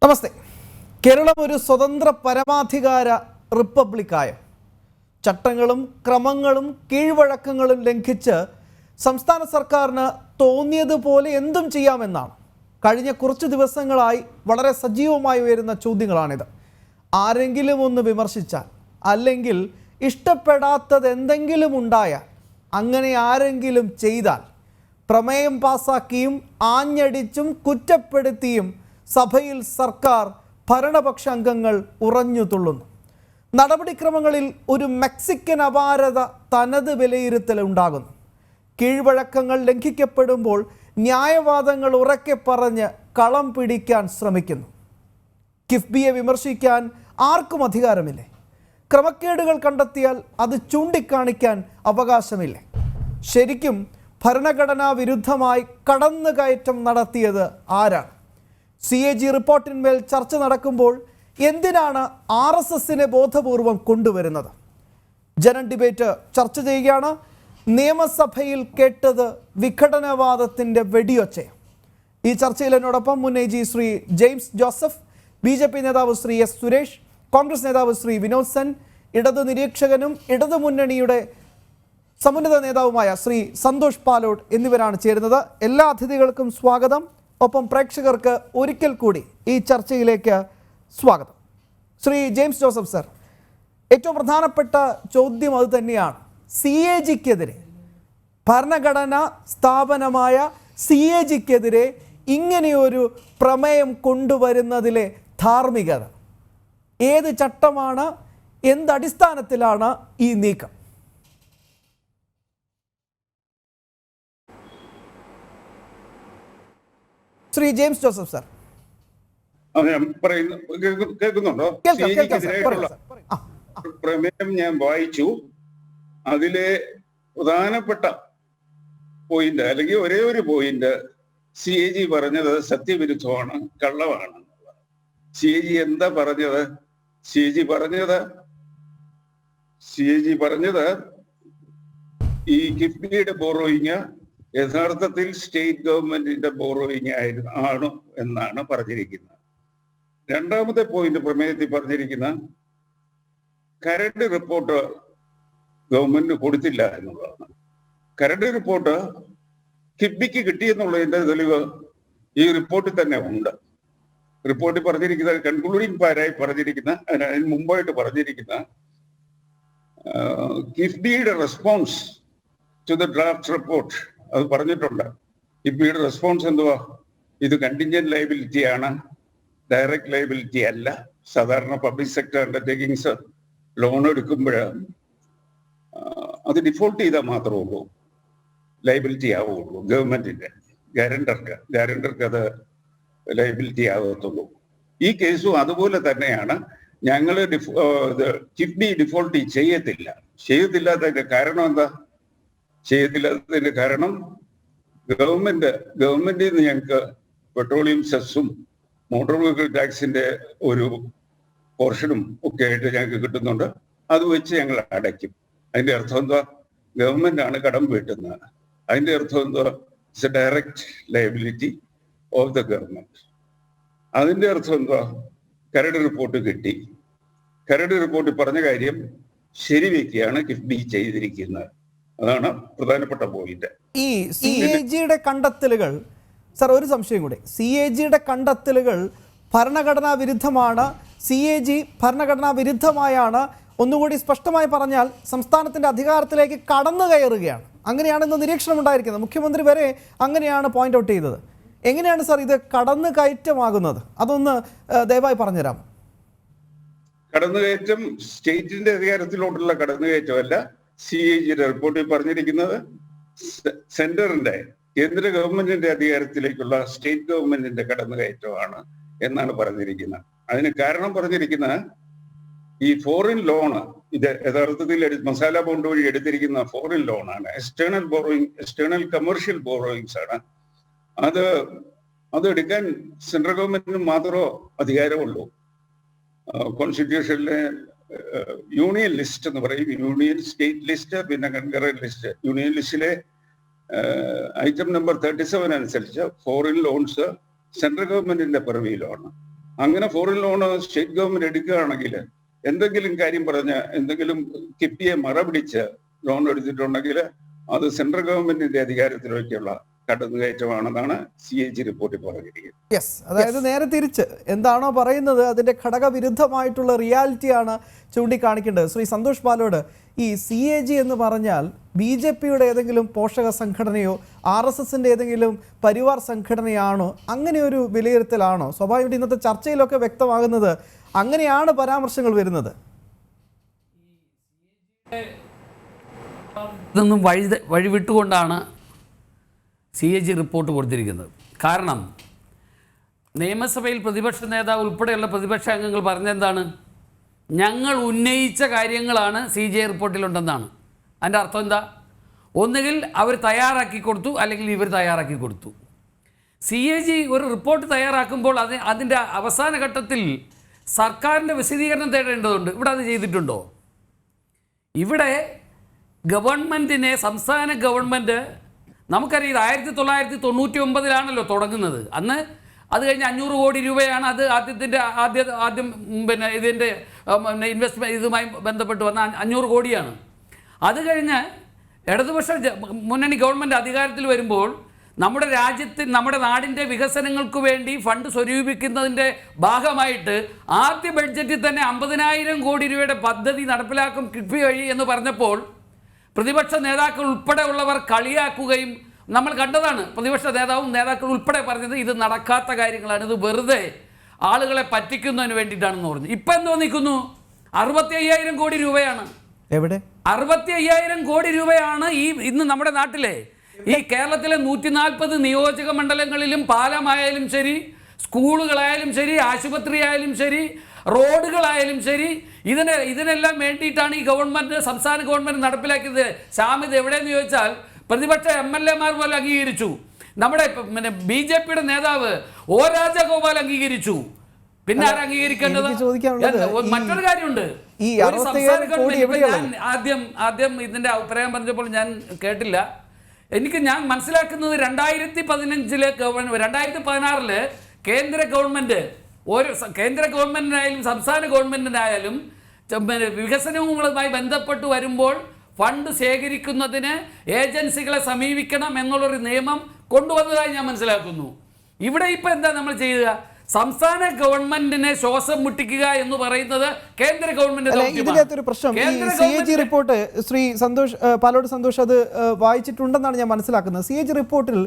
നമസ്തേ. കേരളം ഒരു സ്വതന്ത്ര പരമാധികാര റിപ്പബ്ലിക്കായ ചട്ടങ്ങളും ക്രമങ്ങളും കീഴ്വഴക്കങ്ങളും ലംഘിച്ച് സംസ്ഥാന സർക്കാരിന് തോന്നിയതുപോലെ എന്തും ചെയ്യാമെന്നാണ് കഴിഞ്ഞ കുറച്ച് ദിവസങ്ങളായി വളരെ സജീവമായി ഉയരുന്ന ചോദ്യങ്ങളാണിത്. ആരെങ്കിലും ഒന്ന് വിമർശിച്ചാൽ അല്ലെങ്കിൽ ഇഷ്ടപ്പെടാത്തത് എന്തെങ്കിലും ഉണ്ടായാൽ, അങ്ങനെ ആരെങ്കിലും ചെയ്താൽ പ്രമേയം പാസാക്കിയും ആഞ്ഞടിച്ചും കുറ്റപ്പെടുത്തിയും സഭയിൽ സർക്കാർ ഭരണപക്ഷ അംഗങ്ങൾ ഉറഞ്ഞു തുള്ളുന്നു. നടപടിക്രമങ്ങളിൽ ഒരു മെക്സിക്കൻ അപാരത തനത് വിലയിരുത്തൽ ഉണ്ടാകുന്നു. കീഴ്വഴക്കങ്ങൾ ലംഘിക്കപ്പെടുമ്പോൾ ന്യായവാദങ്ങൾ ഉറക്കെ പറഞ്ഞ് കളം പിടിക്കാൻ ശ്രമിക്കുന്നു. കിഫ്ബിയെ വിമർശിക്കാൻ ആർക്കും അധികാരമില്ലേ? ക്രമക്കേടുകൾ കണ്ടെത്തിയാൽ അത് ചൂണ്ടിക്കാണിക്കാൻ അവകാശമില്ലേ? ശരിക്കും ഭരണഘടനാ വിരുദ്ധമായി കടന്നുകയറ്റം നടത്തിയത് ആരാണ്? CAG റിപ്പോർട്ടിന്മേൽ ചർച്ച നടക്കുമ്പോൾ എന്തിനാണ് RSSനെ ബോധപൂർവം കൊണ്ടുവരുന്നത്? ജനൻ ഡിബേറ്റ് ചർച്ച ചെയ്യുകയാണ്. നിയമസഭയിൽ കേട്ടത് വിഘടനവാദത്തിൻ്റെ വെടിയൊച്ച. ഈ ചർച്ചയിൽ എന്നോടൊപ്പം മുൻ AG Shri James Joseph, BJP നേതാവ് ശ്രീ S സുരേഷ്, കോൺഗ്രസ് നേതാവ് ശ്രീ വിനോദ് സെൻ, ഇടതു നിരീക്ഷകനും ഇടതു മുന്നണിയുടെ സമുന്നത നേതാവുമായ ശ്രീ സന്തോഷ് പാലോട് എന്നിവരാണ് ചേരുന്നത്. എല്ലാ അതിഥികൾക്കും സ്വാഗതം. ഒപ്പം പ്രേക്ഷകർക്ക് ഒരിക്കൽ കൂടി ഈ ചർച്ചയിലേക്ക് സ്വാഗതം. ശ്രീ ജെയിംസ് ജോസഫ് സർ, ഏറ്റവും പ്രധാനപ്പെട്ട ചോദ്യം അത് തന്നെയാണ്. CAGക്കെതിരെ, ഭരണഘടനാ സ്ഥാപനമായ CAGക്കെതിരെ ഇങ്ങനെയൊരു പ്രമേയം കൊണ്ടുവരുന്നതിലെ ധാർമ്മികത ഏത് ചട്ടമാണ്? എന്തടിസ്ഥാനത്തിലാണ് ഈ നീക്കം? ശ്രീ ജെയിംസ് ജോസഫ് സാർ, കേൾക്കുന്നുണ്ടോ? പ്രമേയം ഞാൻ വായിച്ചു. അതിലെ പ്രധാനപ്പെട്ട പോയിന്റ്, അല്ലെങ്കിൽ ഒരേ ഒരു പോയിന്റ്, CAG പറഞ്ഞത് സത്യവിരുദ്ധമാണ്, കള്ളമാണ്. CAG എന്താ പറഞ്ഞത്? CAG പറഞ്ഞത് ഈ കിഫ്ബിയുടെ ബോറോയിങ് യഥാർത്ഥത്തിൽ സ്റ്റേറ്റ് ഗവൺമെന്റിന്റെ ബോറോയിങ് ആണ് എന്നാണ് പറഞ്ഞിരിക്കുന്നത്. രണ്ടാമത്തെ പോയിന്റ് പ്രമേയത്തിൽ പറഞ്ഞിരിക്കുന്ന കരട് റിപ്പോർട്ട് ഗവൺമെന്റ് കൊടുത്തില്ല എന്നുള്ളതാണ്. കരട് റിപ്പോർട്ട് കിഫ്ബിക്ക് കിട്ടിയെന്നുള്ളതിന്റെ തെളിവ് ഈ റിപ്പോർട്ടിൽ തന്നെ ഉണ്ട്. റിപ്പോർട്ടിൽ പറഞ്ഞിരിക്കുന്ന കൺക്ലൂഡിംഗ് പാരായി പറഞ്ഞിരിക്കുന്ന, അതിന് മുമ്പായിട്ട് പറഞ്ഞിരിക്കുന്ന കിഫ്ബിയുടെ response to the draft report അത് പറഞ്ഞിട്ടുണ്ട്. കിഫ്ബിയുടെ റെസ്പോൺസ് എന്തുവാ? ഇത് കണ്ടിൻജന്റ് ലയബിലിറ്റി ആണ്, ഡയറക്റ്റ് ലയബിലിറ്റി അല്ല. സാധാരണ പബ്ലിക് സെക്ടർ അണ്ടർടേക്കിങ്സ് ലോൺ എടുക്കുമ്പോൾ അത് ഡിഫോൾട്ട് ചെയ്താൽ മാത്രമേ ഉള്ളൂ ലയബിലിറ്റി ആവുകയുള്ളൂ. ഗവൺമെന്റിന്റെ ഗ്യാരണ്ടർക്ക് അത് ലയബിലിറ്റി ആകത്തുള്ളൂ. ഈ കേസും അതുപോലെ തന്നെയാണ്. ഞങ്ങൾ കിഫ്ബി ഡിഫോൾട്ട് ചെയ്യത്തില്ലാത്തതിന്റെ കാരണം എന്താ? ചെയ്യത്തില്ലാത്തതിന്റെ കാരണം ഗവൺമെന്റിൽ നിന്ന് ഞങ്ങൾക്ക് പെട്രോളിയം സെസ്സും മോട്ടോർ വെഹിക്കിൾ ടാക്സിന്റെ ഒരു പോർഷനും ഒക്കെ ആയിട്ട് ഞങ്ങൾക്ക് കിട്ടുന്നുണ്ട്. അത് വെച്ച് ഞങ്ങൾ അടയ്ക്കും. അതിന്റെ അർത്ഥം എന്താ? ഗവൺമെന്റ് ആണ് കടം വീട്ടുന്നത്. അതിന്റെ അർത്ഥം എന്താ? It's A direct liability of the government. അതിന്റെ അർത്ഥം എന്താ? കരട് റിപ്പോർട്ട് കിട്ടി. കരട് റിപ്പോർട്ടിൽ പറഞ്ഞ കാര്യം ശരിവെക്കുകയാണ് കിഫ്ബി ചെയ്തിരിക്കുന്നത്. അതാണ് പ്രധാനപ്പെട്ട പോയിന്റ്. ഈ CAGയുടെ കണ്ടെത്തലുകൾ, സർ ഒരു സംശയം കൂടെ, CAGയുടെ കണ്ടെത്തലുകൾ ഭരണഘടനാ വിരുദ്ധമാണ്, CAG ഭരണഘടനാ വിരുദ്ധമായാണ്, ഒന്നുകൂടി സ്പഷ്ടമായി പറഞ്ഞാൽ സംസ്ഥാനത്തിന്റെ അധികാരത്തിലേക്ക് കടന്നു കയറുകയാണ്, അങ്ങനെയാണെന്ന് നിരീക്ഷണം ഉണ്ടായിരിക്കുന്നത്. മുഖ്യമന്ത്രി വരെ അങ്ങനെയാണ് പോയിന്റ് ഔട്ട് ചെയ്തത്. എങ്ങനെയാണ് സർ ഇത് കടന്നു കയറ്റമാകുന്നത്? അതൊന്ന് ദയവായി പറഞ്ഞുതരാം. കടന്നുകയറ്റം സ്റ്റേറ്റിന്റെ അധികാരത്തിലോട്ടുള്ള കടന്നുകയറ്റമല്ല. CAGയുടെ റിപ്പോർട്ടിൽ പറഞ്ഞിരിക്കുന്നത് സെന്ററിന്റെ, കേന്ദ്ര ഗവൺമെന്റിന്റെ അധികാരത്തിലേക്കുള്ള സ്റ്റേറ്റ് ഗവൺമെന്റിന്റെ കടന്നുകയറ്റമാണ് എന്നാണ് പറഞ്ഞിരിക്കുന്നത്. അതിന് കാരണം പറഞ്ഞിരിക്കുന്നത് ഈ ഫോറിൻ ലോണ്, ഇത് യഥാർത്ഥത്തിൽ മസാല ബോണ്ട് വഴി എടുത്തിരിക്കുന്ന ഫോറിൻ ലോണാണ്. എക്സ്റ്റേണൽ കമേഴ്ഷ്യൽ ബോറോയിങ്സ് ആണ്. അത് എടുക്കാൻ സെൻട്രൽ ഗവൺമെന്റിന് മാത്രമേ അധികാരമുള്ളൂ. കോൺസ്റ്റിറ്റ്യൂഷനിലെ യൂണിയൻ ലിസ്റ്റ് എന്ന് പറയും, യൂണിയൻ സ്റ്റേറ്റ് ലിസ്റ്റ്, പിന്നെ കൺകറന്റ് ലിസ്റ്റ്. യൂണിയൻ ലിസ്റ്റിലെ ഐറ്റം നമ്പർ 37 അനുസരിച്ച് ഫോറിൻ ലോൺസ് സെൻട്രൽ ഗവൺമെന്റിന്റെ പരിധിയിലാണ്. അങ്ങനെ ഫോറിൻ ലോൺ സ്റ്റേറ്റ് ഗവൺമെന്റ് എടുക്കുകയാണെങ്കിൽ എന്തെങ്കിലും കാര്യം പറഞ്ഞ് എന്തെങ്കിലും കിഫ്ബിയെ മറപിടിച്ച് ലോൺ എടുത്തിട്ടുണ്ടെങ്കിൽ അത് സെൻട്രൽ ഗവൺമെന്റിന്റെ അധികാരത്തിലേക്കുള്ള കടന്നുകയറ്റമാണെന്നാണ് CAG റിപ്പോർട്ടിൽ പറഞ്ഞിരിക്കുന്നത്. യെസ്, അതായത് നേരെ തിരിച്ച് എന്താണോ പറയുന്നത് അതിന്റെ ഘടകവിരുദ്ധമായിട്ടുള്ള റിയാലിറ്റിയാണ് ചൂണ്ടിക്കാണിക്കേണ്ടത്. ശ്രീ സന്തോഷ് പാലോട്, ഈ CAG എന്ന് പറഞ്ഞാൽ BJPയുടെ ഏതെങ്കിലും പോഷക സംഘടനയോ RSSന്റെ ഏതെങ്കിലും പരിവാർ സംഘടനയാണോ? അങ്ങനെ ഒരു വിലയിരുത്തലാണോ? സ്വാഭാവികമായിട്ട് ഇന്നത്തെ ചർച്ചയിലൊക്കെ വ്യക്തമാകുന്നത് അങ്ങനെയാണ് പരാമർശങ്ങൾ വരുന്നത്. ഇതൊന്നും വഴിവിട്ടുകൊണ്ടാണ് CAG റിപ്പോർട്ട് കൊടുത്തിരിക്കുന്നത്. കാരണം നിയമസഭയിൽ പ്രതിപക്ഷ നേതാവ് ഉൾപ്പെടെയുള്ള പ്രതിപക്ഷ അംഗങ്ങൾ പറഞ്ഞെന്താണ്? ഞങ്ങൾ ഉന്നയിച്ച കാര്യങ്ങളാണ് CAG റിപ്പോർട്ടിലുണ്ടെന്നാണ്. അതിൻ്റെ അർത്ഥം എന്താ? ഒന്നുകിൽ അവർ തയ്യാറാക്കി കൊടുത്തു, അല്ലെങ്കിൽ ഇവർ തയ്യാറാക്കി കൊടുത്തു. CAG ഒരു റിപ്പോർട്ട് തയ്യാറാക്കുമ്പോൾ അതിൻ്റെ അവസാന ഘട്ടത്തിൽ സർക്കാരിൻ്റെ വിശദീകരണം തേടേണ്ടതുണ്ട്. ഇവിടെ അത് ചെയ്തിട്ടുണ്ടോ? ഇവിടെ ഗവൺമെൻറ്റിനെ, സംസ്ഥാന ഗവൺമെൻറ്, നമുക്കറിയാം 1999 തുടങ്ങുന്നത്. അന്ന് അത് കഴിഞ്ഞ് 500 കോടി രൂപയാണ് അത് ആദ്യം പിന്നെ ഇതിൻ്റെ ഇൻവെസ്റ്റ്മെൻറ്റ് ഇതുമായി ബന്ധപ്പെട്ട് വന്ന 500 കോടിയാണ്. അത് കഴിഞ്ഞ് ഇടതുപക്ഷ മുന്നണി ഗവൺമെൻറ് അധികാരത്തിൽ വരുമ്പോൾ നമ്മുടെ നമ്മുടെ നാടിൻ്റെ വികസനങ്ങൾക്ക് വേണ്ടി ഫണ്ട് സ്വരൂപിക്കുന്നതിൻ്റെ ഭാഗമായിട്ട് ആദ്യ ബഡ്ജറ്റിൽ തന്നെ 50,000 കോടി രൂപയുടെ പദ്ധതി നടപ്പിലാക്കും കിഫ്ബി വഴി എന്ന് പറഞ്ഞപ്പോൾ പ്രതിപക്ഷ നേതാക്കൾ ഉൾപ്പെടെ ഉള്ളവർ കളിയാക്കുകയും നമ്മൾ കണ്ടതാണ്. പ്രതിപക്ഷ നേതാക്കൾ ഉൾപ്പെടെ പറഞ്ഞത് ഇത് നടക്കാത്ത കാര്യങ്ങളാണ്, ഇത് വെറുതെ ആളുകളെ പറ്റിക്കുന്നതിന് വേണ്ടിയിട്ടാണെന്ന് പറഞ്ഞു. ഇപ്പം എന്തോ നിൽക്കുന്നു? 65,000 കോടി രൂപയാണ്. എവിടെ? 65,000 കോടി രൂപയാണ് ഇന്ന് നമ്മുടെ നാട്ടിലെ ഈ കേരളത്തിലെ 140 നിയോജക മണ്ഡലങ്ങളിലും പാലമായാലും ശരി, സ്കൂളുകളായാലും ശരി, ആശുപത്രി ആയാലും ശരി, റോഡുകളായാലും ശരി, ഇതിനെല്ലാം വേണ്ടിയിട്ടാണ് ഈ ഗവൺമെൻറ്, സംസ്ഥാന ഗവൺമെൻറ് നടപ്പിലാക്കിയത്. ഇത് എവിടെയെന്ന് ചോദിച്ചാൽ പ്രതിപക്ഷ MLA മാർ പോലും അംഗീകരിച്ചു. നമ്മുടെ BJPയുടെ നേതാവ് O രാജഗോപാൽ അംഗീകരിച്ചു. പിന്നെ ആരും അംഗീകരിക്കേണ്ടത്? മറ്റൊരു കാര്യമുണ്ട്. ആദ്യം ഇതിന്റെ അഭിപ്രായം പറഞ്ഞപ്പോൾ ഞാൻ കേട്ടില്ല. ഞാൻ മനസ്സിലാക്കുന്നത് 2016 കേന്ദ്ര ഗവൺമെന്റിനായാലും സംസ്ഥാന ഗവൺമെന്റിനായാലും വികസനവുമായി ബന്ധപ്പെട്ട് വരുമ്പോൾ ഫണ്ട് ശേഖരിക്കുന്നതിന് ഏജൻസികളെ സമീപിക്കണം എന്നുള്ളൊരു നിയമം കൊണ്ടുവന്നതായി ഞാൻ മനസ്സിലാക്കുന്നു. ഇവിടെ ഇപ്പം എന്താ നമ്മൾ ചെയ്യുക? സംസ്ഥാന ഗവൺമെന്റിനെ ശ്വാസം മുട്ടിക്കുക എന്ന് പറയുന്നത് കേന്ദ്ര ഗവൺമെന്റ്. ഇതിനകത്തൊരു പ്രശ്നം, CAG റിപ്പോർട്ട് ശ്രീ പാലോട് സന്തോഷ് അത് വായിച്ചിട്ടുണ്ടെന്നാണ് ഞാൻ മനസ്സിലാക്കുന്നത്. CAG റിപ്പോർട്ടിൽ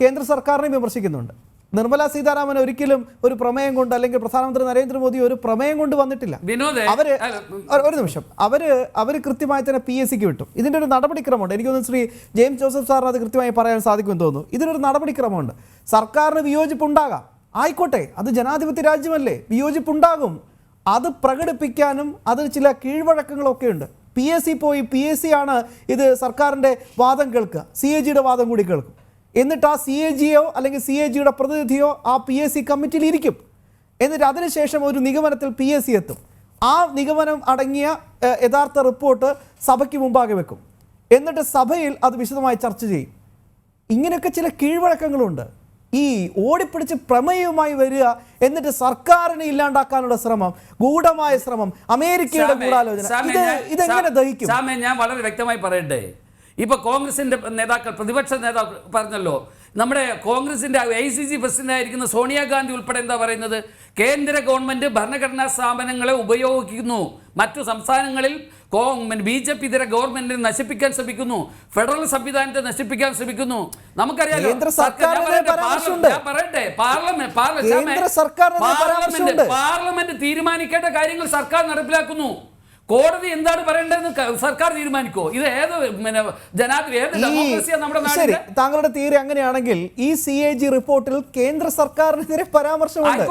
കേന്ദ്ര സർക്കാരിനെ വിമർശിക്കുന്നുണ്ട്. നിർമ്മല സീതാരാമൻ ഒരിക്കലും ഒരു പ്രമേയം കൊണ്ട്, അല്ലെങ്കിൽ പ്രധാനമന്ത്രി നരേന്ദ്രമോദി ഒരു പ്രമേയം കൊണ്ട് വന്നിട്ടില്ല. ഒരു നിമിഷം, അവര് കൃത്യമായി തന്നെ PSCക്ക് വിട്ടു. ഇതിന്റെ ഒരു നടപടിക്രമമുണ്ട്. എനിക്ക് തോന്നുന്നു ശ്രീ ജെയിംസ് ജോസഫ് സാറിന് അത് കൃത്യമായി പറയാൻ സാധിക്കുമെന്ന് തോന്നുന്നു. ഇതിനൊരു നടപടിക്രമമുണ്ട്. സർക്കാരിന് വിയോജിപ്പുണ്ടാകാം, ആയിക്കോട്ടെ, അത് ജനാധിപത്യ രാജ്യമല്ലേ, വിയോജിപ്പുണ്ടാകും. അത് പ്രകടിപ്പിക്കാനും അതിന് ചില കീഴ്വഴക്കങ്ങളൊക്കെ ഉണ്ട്. PSC ആണ് ഇത് സർക്കാരിൻ്റെ വാദം കേൾക്കുക, CAGയുടെ വാദം കൂടി കേൾക്കും. എന്നിട്ട് ആ CAGയോ അല്ലെങ്കിൽ CAGയുടെ പ്രതിനിധിയോ ആ PSC കമ്മിറ്റിയിൽ ഇരിക്കും. എന്നിട്ട് അതിനുശേഷം ഒരു നിഗമനത്തിൽ PSC എത്തും. ആ നിഗമനം അടങ്ങിയ യഥാർത്ഥ റിപ്പോർട്ട് സഭയ്ക്ക് മുമ്പാകെ വെക്കും. എന്നിട്ട് സഭയിൽ അത് വിശദമായി ചർച്ച ചെയ്യും. ഇങ്ങനെയൊക്കെ ചില കീഴ്വഴക്കങ്ങളുണ്ട്. ഈ ഓടിപ്പിടിച്ച് പ്രമേയവുമായി വരിക, എന്നിട്ട് സർക്കാരിനെ ഇല്ലാണ്ടാക്കാനുള്ള ശ്രമം, ഗൂഢമായ ശ്രമം, അമേരിക്കയുടെ ഗൂഢാലോചന, ഇതെങ്ങനെ ദഹിക്കും? ഞാൻ വളരെ വ്യക്തമായി പറയട്ടെ. ഇപ്പൊ കോൺഗ്രസിന്റെ നേതാക്കൾ, പ്രതിപക്ഷ നേതാക്കൾ പറഞ്ഞല്ലോ, നമ്മുടെ കോൺഗ്രസിന്റെ ICC പ്രസിഡന്റായിരിക്കുന്ന സോണിയാഗാന്ധി ഉൾപ്പെടെ എന്താ പറയുന്നത്? കേന്ദ്ര ഗവൺമെന്റ് ഭരണഘടനാ സ്ഥാപനങ്ങളെ ഉപയോഗിക്കുന്നു, മറ്റു സംസ്ഥാനങ്ങളിൽ BJP ഇതര ഗവൺമെന്റിനെ നശിപ്പിക്കാൻ ശ്രമിക്കുന്നു, ഫെഡറൽ സംവിധാനത്തെ നശിപ്പിക്കാൻ ശ്രമിക്കുന്നു. നമുക്കറിയാലോ, പാർലമെന്റ് തീരുമാനിക്കേണ്ട കാര്യങ്ങൾ സർക്കാർ നടപ്പിലാക്കുന്നു. കോടതി എന്താണ് പറയേണ്ടതെന്ന് സർക്കാർ തീരുമാനിക്കോ? ഇത് ഏത് ഡെമോക്രസിയാണ് നമ്മുടെ നാട്ടിൽ? താങ്കളുടെ തീയതി അങ്ങനെയാണെങ്കിൽ ഈ CAG റിപ്പോർട്ടിൽ കേന്ദ്ര സർക്കാരിനെതിരെ പരാമർശമുണ്ട്.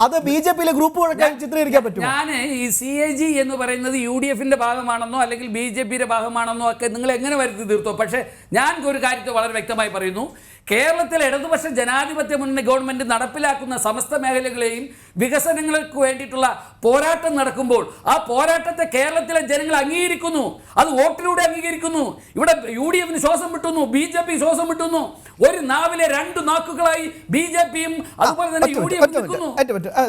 അത് BJPയിലെ ഗ്രൂപ്പുകൾക്ക് ചിത്രീകരിക്കാൻ പറ്റും. ഞാൻ ഈ CAG എന്ന് പറയുന്നത് UDFന്റെ ഭാഗമാണെന്നോ അല്ലെങ്കിൽ BJPയുടെ ഭാഗമാണെന്നോ ഒക്കെ നിങ്ങൾ എങ്ങനെ വരുത്തി തീർത്തോ. പക്ഷേ ഞാൻ ഒരു കാര്യത്തെ വളരെ വ്യക്തമായി പറയുന്നു, കേരളത്തിലെ ഇടതുപക്ഷ ജനാധിപത്യ മുന്നണി ഗവൺമെൻറ് നടപ്പിലാക്കുന്ന സമസ്ത മേഖലകളെയും വികസനങ്ങൾക്ക് വേണ്ടിയിട്ടുള്ള പോരാട്ടം നടക്കുമ്പോൾ ആ പോരാട്ടത്തെ കേരളത്തിലെ ജനങ്ങൾ അംഗീകരിക്കുന്നു. അത് വോട്ടിലൂടെ അംഗീകരിക്കുന്നു. ഇവിടെ UDF ശ്വാസം വിട്ടുന്നു, BJP ശ്വാസം വിട്ടുന്നു. ഒരു നാവിലെ രണ്ട് നാക്കുകളായി BJPയും അതുപോലെ തന്നെ UDF നിൽക്കുന്നു.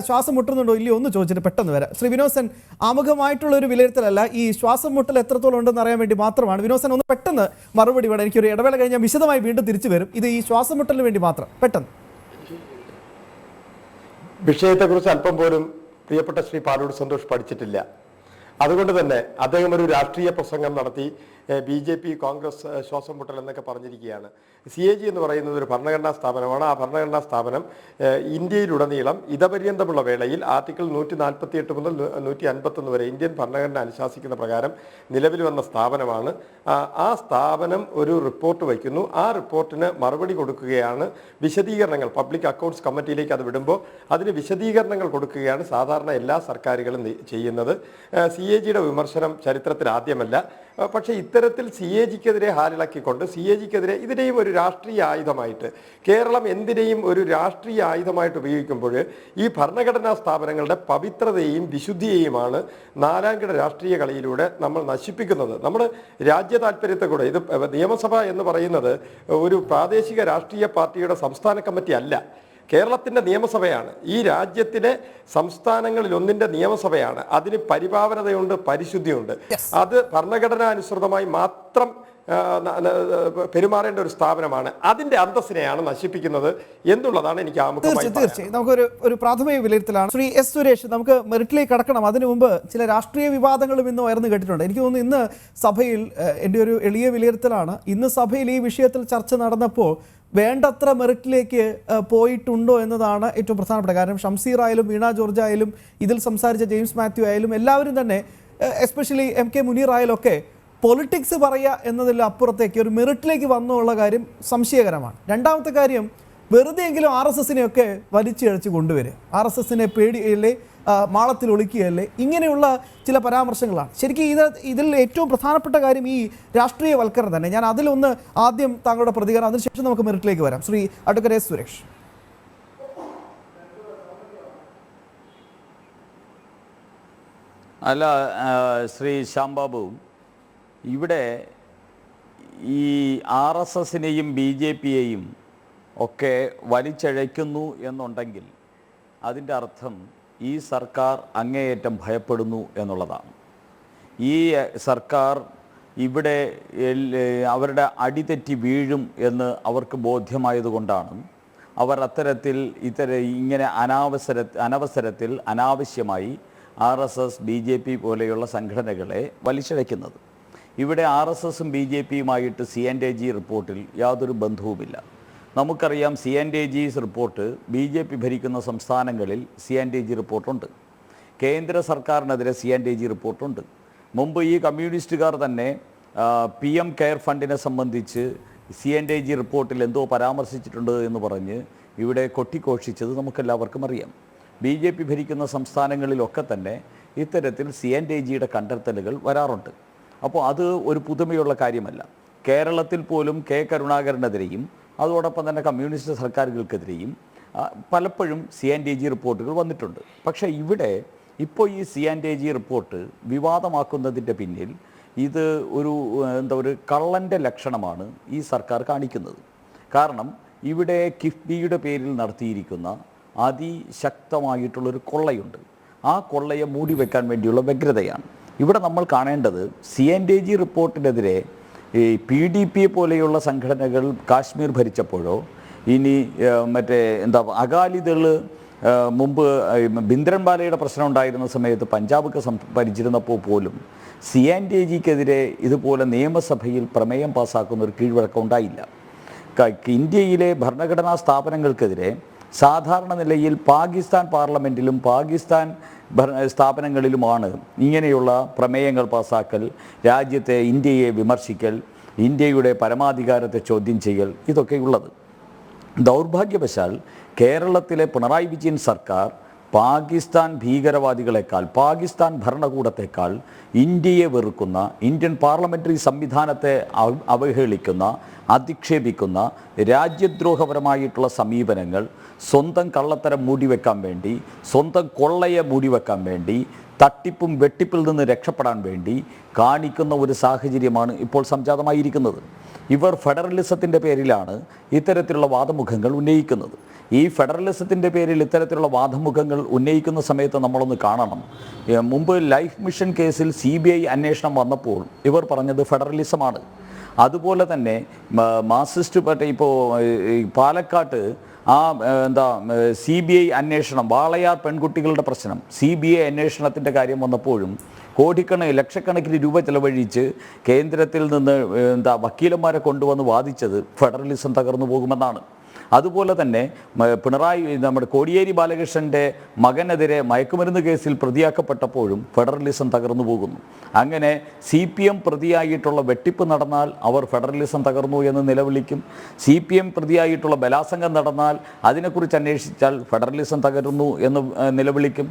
ശ്വാസം മുട്ടുന്നുണ്ടോ ഇല്ലയോ ഒന്ന് ചോദിച്ചിട്ട് പെട്ടെന്ന് വരാം. ശ്രീ വിനോസൻ, ആമുഖമായിട്ടുള്ള ഒരു വിലയിരുത്തലല്ല, ഈ ശ്വാസം മുട്ടൽ എത്രത്തോളം ഉണ്ടെന്ന് അറിയാൻ വേണ്ടി മാത്രമാണ്. വിനോസൻ ഒന്ന് പെട്ടെന്ന് മറുപടി വേണം. എനിക്കൊരു ഇടവേള കഴിഞ്ഞാൽ വിശദമായി വീണ്ടും തിരിച്ചു വരും. ഇത് ഈ ശ്വാസം മുട്ടലിന് വേണ്ടി മാത്രം പെട്ടെന്ന്. വിഷയത്തെക്കുറിച്ച് അല്പം പോലും പ്രിയപ്പെട്ട ശ്രീ പാലോട് സന്തോഷ് പഠിച്ചിട്ടില്ല. അതുകൊണ്ട് തന്നെ അദ്ദേഹം ഒരു രാഷ്ട്രീയ പ്രസംഗം നടത്തി BJP കോൺഗ്രസ് ശ്വാസം മുട്ടൽ എന്നൊക്കെ പറഞ്ഞിരിക്കുകയാണ്. CAG എന്ന് പറയുന്നത് ഒരു ഭരണഘടനാ സ്ഥാപനമാണ്. ആ ഭരണഘടനാ സ്ഥാപനം ഇന്ത്യയിലുടനീളം ഇതപര്യന്തമുള്ള വേളയിൽ ആർട്ടിക്കിൾ 148 മുതൽ 151 വരെ ഇന്ത്യൻ ഭരണഘടന അനുശാസിക്കുന്ന പ്രകാരം നിലവിൽ വന്ന സ്ഥാപനമാണ്. ആ സ്ഥാപനം ഒരു റിപ്പോർട്ട് വയ്ക്കുന്നു. ആ റിപ്പോർട്ടിന് മറുപടി കൊടുക്കുകയാണ്, വിശദീകരണങ്ങൾ പബ്ലിക് അക്കൗണ്ട്സ് കമ്മിറ്റിയിലേക്ക് അത് വിടുമ്പോൾ അതിന് വിശദീകരണങ്ങൾ കൊടുക്കുകയാണ് സാധാരണ എല്ലാ സർക്കാരുകളും ചെയ്യുന്നത്. CAGയുടെ വിമർശനം ചരിത്രത്തിൽ ആദ്യമല്ല. പക്ഷേ ഇത്തരത്തിൽ CAGക്കെതിരെ ഹാലിളക്കിക്കൊണ്ട് CAGക്കെതിരെ ഇതിനെയും ഒരു രാഷ്ട്രീയ ആയുധമായിട്ട് കേരളം എന്തിനേയും ഒരു രാഷ്ട്രീയ ആയുധമായിട്ട് ഉപയോഗിക്കുമ്പോൾ ഈ ഭരണഘടനാ സ്ഥാപനങ്ങളുടെ പവിത്രതയെയും വിശുദ്ധിയെയുമാണ് നാലാംകിട രാഷ്ട്രീയ കളിയിലൂടെ നമ്മൾ നശിപ്പിക്കുന്നത്. നമ്മൾ രാജ്യ താല്പര്യത്തെ കൂടെ, ഇത് നിയമസഭ എന്ന് പറയുന്നത് ഒരു പ്രാദേശിക രാഷ്ട്രീയ പാർട്ടിയുടെ സംസ്ഥാന കമ്മിറ്റി അല്ല, കേരളത്തിൻ്റെ നിയമസഭയാണ്. ഈ രാജ്യത്തിലെ സംസ്ഥാനങ്ങളിൽ ഒന്നിൻ്റെ നിയമസഭയാണ്. അതിന് പരിപാവനതയുണ്ട്, പരിശുദ്ധിയുണ്ട്. അത് ഭരണഘടനാനുസൃതമായി മാത്രം പെരുമാറേണ്ട ഒരു സ്ഥാപനമാണ്. അതിന്റെ അന്തസ്സിനെയാണ് നശിപ്പിക്കുന്നത് എന്നുള്ളതാണ് എനിക്ക് ആമുഖമായി. തീർച്ചയായും നമുക്കൊരു പ്രാഥമിക വിലയിരുത്തലാണ്. ശ്രീ S. സുരേഷ്, നമുക്ക് മെറിറ്റിലേക്ക് കടക്കണം. അതിനു മുമ്പ് ചില രാഷ്ട്രീയ വിവാദങ്ങളും ഇന്ന് ഉയർന്നു കേട്ടിട്ടുണ്ട്. എനിക്ക് തോന്നുന്നു ഇന്ന് സഭയിൽ, എൻ്റെ ഒരു എളിയ വിലയിരുത്തലാണ്, ഇന്ന് സഭയിൽ ഈ വിഷയത്തിൽ ചർച്ച നടന്നപ്പോൾ വേണ്ടത്ര മെറിറ്റിലേക്ക് പോയിട്ടുണ്ടോ എന്നതാണ് ഏറ്റവും പ്രധാനപ്പെട്ട കാര്യം. ഷംസീർ ആയാലും വീണ ജോർജ് ആയാലും ഇതിൽ സംസാരിച്ച ജെയിംസ് മാത്യു ആയാലും എല്ലാവരും തന്നെ, എസ്പെഷ്യലി MK മുനീർ ആയാലും ഒക്കെ പൊളിറ്റിക്സ് പറയുക എന്നതിൽ അപ്പുറത്തേക്ക് ഒരു മെറിറ്റിലേക്ക് വന്നുള്ള കാര്യം സംശയകരമാണ്. രണ്ടാമത്തെ കാര്യം, വെറുതെയെങ്കിലും RSSനെയൊക്കെ വലിച്ചിഴച്ച് കൊണ്ടുവരിക, RSSനെ പേടിയല്ലേ, മാളത്തിൽ ഒളിക്കുകയല്ലേ, ഇങ്ങനെയുള്ള ചില പരാമർശങ്ങളാണ്. ശരിക്കും ഇതിൽ ഏറ്റവും പ്രധാനപ്പെട്ട കാര്യം ഈ രാഷ്ട്രീയവൽക്കരണം തന്നെ. ഞാൻ അതിലൊന്ന് ആദ്യം താങ്കളുടെ പ്രതികരണം, അതിനുശേഷം നമുക്ക് മെറിറ്റിലേക്ക് വരാം. Shri advocate S. സുരേഷ്. അല്ല, ശ്രീ ശ്യാംബാബു, ഇവിടെ ഈ RSSനെയും BJPയെയും ഒക്കെ വലിച്ചഴയ്ക്കുന്നു എന്നുണ്ടെങ്കിൽ അതിൻ്റെ അർത്ഥം ഈ സർക്കാർ അങ്ങേയറ്റം ഭയപ്പെടുന്നു എന്നുള്ളതാണ്. ഈ സർക്കാർ ഇവിടെ അവരുടെ അടിതെറ്റി വീഴും എന്ന് അവർക്ക് ബോധ്യമായതുകൊണ്ടാണ് അവർ അത്തരത്തിൽ ഇങ്ങനെ അനവസരത്തിൽ അനാവശ്യമായി RSS BJP പോലെയുള്ള സംഘടനകളെ വലിച്ചഴയ്ക്കുന്നത്. ഇവിടെ RSSും BJPയുമായിട്ട് C&AG റിപ്പോർട്ടിൽ യാതൊരു ബന്ധവുമില്ല. നമുക്കറിയാം, C&AG റിപ്പോർട്ട് BJP ഭരിക്കുന്ന സംസ്ഥാനങ്ങളിൽ C&AG റിപ്പോർട്ടുണ്ട്, കേന്ദ്ര സർക്കാരിനെതിരെ C&AG റിപ്പോർട്ടുണ്ട്. മുമ്പ് ഈ കമ്മ്യൂണിസ്റ്റുകാർ തന്നെ PM കെയർ ഫണ്ടിനെ സംബന്ധിച്ച് C&AG റിപ്പോർട്ടിൽ എന്തോ പരാമർശിച്ചിട്ടുണ്ട് എന്ന് പറഞ്ഞ് ഇവിടെ കൊട്ടിഘോഷിച്ചത് നമുക്കെല്ലാവർക്കും അറിയാം. BJP ഭരിക്കുന്ന സംസ്ഥാനങ്ങളിലൊക്കെ തന്നെ ഇത്തരത്തിൽ C&AGയുടെ കണ്ടെത്തലുകൾ വരാറുണ്ട്. അപ്പോൾ അത് ഒരു പുതുമയുള്ള കാര്യമല്ല. കേരളത്തിൽ പോലും K. കരുണാകരനെതിരെയും അതോടൊപ്പം തന്നെ കമ്മ്യൂണിസ്റ്റ് സർക്കാരുകൾക്കെതിരെയും പലപ്പോഴും C&AG റിപ്പോർട്ടുകൾ വന്നിട്ടുണ്ട്. പക്ഷേ ഇവിടെ ഇപ്പോൾ ഈ C&AG റിപ്പോർട്ട് വിവാദമാക്കുന്നതിൻ്റെ പിന്നിൽ ഇത് ഒരു കള്ളൻ്റെ ലക്ഷണമാണ് ഈ സർക്കാർ കാണിക്കുന്നത്. കാരണം ഇവിടെ കിഫ്ബിയുടെ പേരിൽ നടത്തിയിരിക്കുന്ന അതിശക്തമായിട്ടുള്ളൊരു കൊള്ളയുണ്ട്. ആ കൊള്ളയെ മൂടി വെക്കാൻ വേണ്ടിയുള്ള വ്യഗ്രതയാണ് ഇവിടെ നമ്മൾ കാണേണ്ടത്. C&AG റിപ്പോർട്ടിനെതിരെ ഈ PDP പോലെയുള്ള സംഘടനകൾ കാശ്മീർ ഭരിച്ചപ്പോഴോ ഇനി അകാലിദൾ മുമ്പ് ഭിന്ദ്രൻവാലയുടെ പ്രശ്നം ഉണ്ടായിരുന്ന സമയത്ത് പഞ്ചാബൊക്കെ ഭരിച്ചിരുന്നപ്പോൾ പോലും C&AGക്കെതിരെ ഇതുപോലെ നിയമസഭയിൽ പ്രമേയം പാസ്സാക്കുന്ന ഒരു കീഴ്വഴക്കം ഉണ്ടായില്ല. ഇന്ത്യയിലെ ഭരണഘടനാ സ്ഥാപനങ്ങൾക്കെതിരെ സാധാരണ നിലയിൽ പാകിസ്ഥാൻ പാർലമെൻറ്റിലും പാകിസ്ഥാൻ സ്ഥാപനങ്ങളിലുമാണ് ഇങ്ങനെയുള്ള പ്രമേയങ്ങൾ പാസാക്കൽ, രാജ്യത്തെ ഇന്ത്യയെ വിമർശിക്കൽ, ഇന്ത്യയുടെ പരമാധികാരത്തെ ചോദ്യം ചെയ്യൽ ഇതൊക്കെയുള്ളത്. ദൗർഭാഗ്യവശാൽ കേരളത്തിലെ പിണറായി വിജയൻ സർക്കാർ പാകിസ്ഥാൻ ഭീകരവാദികളെക്കാൾ, പാകിസ്ഥാൻ ഭരണകൂടത്തെക്കാൾ ഇന്ത്യയെ വെറുക്കുന്ന, ഇന്ത്യൻ പാർലമെൻ്ററി സംവിധാനത്തെ അവഹേളിക്കുന്ന, അധിക്ഷേപിക്കുന്ന രാജ്യദ്രോഹപരമായിട്ടുള്ള സമീപനങ്ങൾ സ്വന്തം കള്ളത്തരം മൂടിവെക്കാൻ വേണ്ടി, സ്വന്തം കൊള്ളയെ മൂടിവെക്കാൻ വേണ്ടി, തട്ടിപ്പും വെട്ടിപ്പിൽ നിന്ന് രക്ഷപ്പെടാൻ വേണ്ടി കാണിക്കുന്ന ഒരു സാഹചര്യമാണ് ഇപ്പോൾ സംജാതമായിരിക്കുന്നത്. ഇവർ ഫെഡറലിസത്തിൻ്റെ പേരിലാണ് ഇത്തരത്തിലുള്ള വാദമുഖങ്ങൾ ഉന്നയിക്കുന്നത്. ഈ ഫെഡറലിസത്തിൻ്റെ പേരിൽ ഇത്തരത്തിലുള്ള വാദമുഖങ്ങൾ ഉന്നയിക്കുന്ന സമയത്ത് നമ്മളൊന്ന് കാണണം. മുമ്പ് ലൈഫ് മിഷൻ കേസിൽ CBI അന്വേഷണം വന്നപ്പോൾ ഇവർ പറഞ്ഞത് ഫെഡറലിസമാണ്. അതുപോലെ തന്നെ മാർക്സിസ്റ്റ് പാർട്ടി ഇപ്പോൾ പാലക്കാട്ട് CBI അന്വേഷണം, വാളയാർ പെൺകുട്ടികളുടെ പ്രശ്നം, CBI അന്വേഷണത്തിൻ്റെ കാര്യം വന്നപ്പോഴും ലക്ഷക്കണക്കിന് രൂപ ചെലവഴിച്ച് കേന്ദ്രത്തിൽ നിന്ന് വക്കീലന്മാരെ കൊണ്ടുവന്ന് വാദിച്ചത് ഫെഡറലിസം തകർന്നു പോകുമെന്നാണ്. അതുപോലെ തന്നെ നമ്മുടെ കോടിയേരി ബാലകൃഷ്ണൻ്റെ മകനെതിരെ മയക്കുമരുന്ന് കേസിൽ പ്രതിയാക്കപ്പെട്ടപ്പോഴും ഫെഡറലിസം തകർന്നു പോകുന്നു. അങ്ങനെ CPM പ്രതിയായിട്ടുള്ള വെട്ടിപ്പ് നടന്നാൽ അവർ ഫെഡറലിസം തകർന്നു എന്ന് നിലവിളിക്കും. CPM പ്രതിയായിട്ടുള്ള ബലാത്സംഗം നടന്നാൽ അതിനെക്കുറിച്ച് അന്വേഷിച്ചാൽ ഫെഡറലിസം തകരുന്നു എന്ന് നിലവിളിക്കും.